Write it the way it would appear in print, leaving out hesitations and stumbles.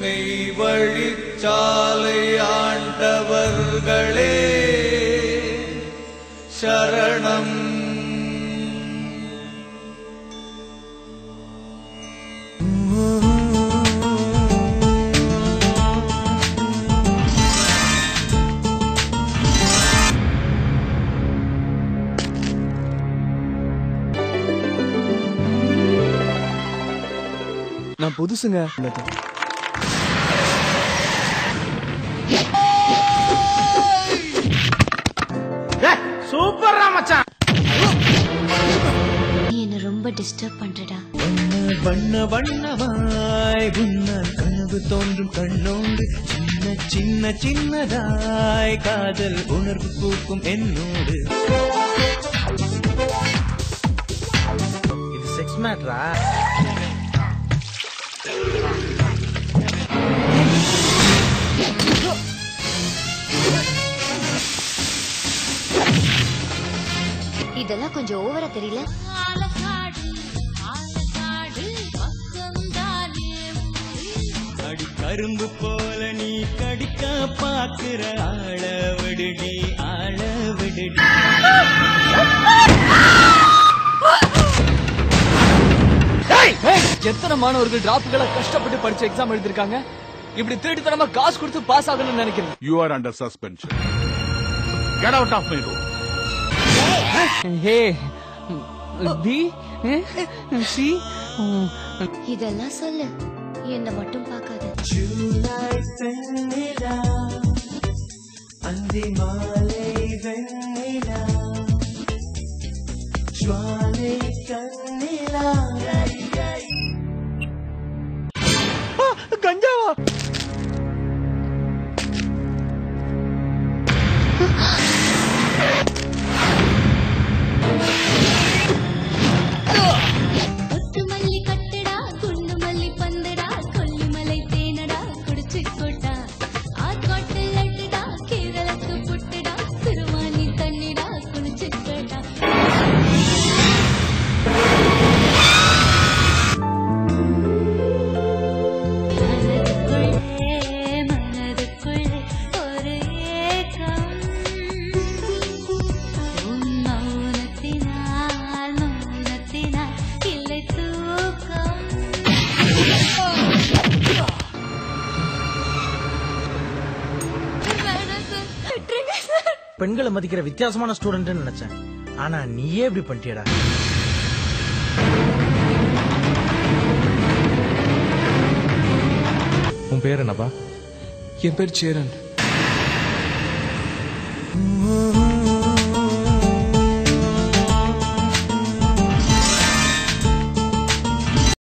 மெய்வழிச்சாலை ஆண்டவர்களே சரணம். நான் புதுசுங்க. சூப்பர் மச்சான். நீ என்ன ரொம்ப டிஸ்டர்ப் பண்றடா. வண்ண வண்ணமாய் உன்னால் கனவு தோன்றும் கண்ணோடு சின்ன சின்ன சின்னதாய் காதல் உணர்வு பூக்கும் என்னோடு. இது செக்ஸ் மேட்டரா? இதெல்லாம் கொஞ்சம் ஓவரா தெரியல? அடி கரும்பு போல நீ கடிக்க பாக்குற ஆள விடுடி ஆள விடுடி. எத்தனை மாணவர்கள் டிராப்களை கஷ்டப்பட்டு படிச்சு எக்ஸாம் எழுதிருக்காங்க. இப்படி திருட்டுத்தனமா காசு கொடுத்து பாஸ் ஆகணும்னு நினைக்கிறேன். You are under suspension. Get out of my room. Hey, B, C. இதெல்லாம் சொல்லு, என்ன மட்டும் பார்க்காத. ஜூலை வெண்ணிலா அந்தி மாலை வெண்ணிலா ஜுவாலை கண்ணிலா. கஞ்சாவா? மல்லி கட்டடா குண்டு மல்லி பந்தடா கொல்லிமலை தேனடா குடிச்சு கொட்டா ஆட்காட்டில் அட்டுடா கேரளத்து புட்டுடா திருவாணி தண்ணிடா குளிச்சு கொட்டா. மனதுக்குள்ளே ஒரு ஏக்கம் மௌனத்தினால் மௌனத்தினால் இல்லை தூக்கம். பெண்களை மதிக்கிற வித்தியாசமான ஸ்டூடெண்ட் நினைச்சேன். ஆனா நீயே இப்படி பண்ணிட்டியடா. உன் பேர் என்னப்பா? என் பேர் சேரன்.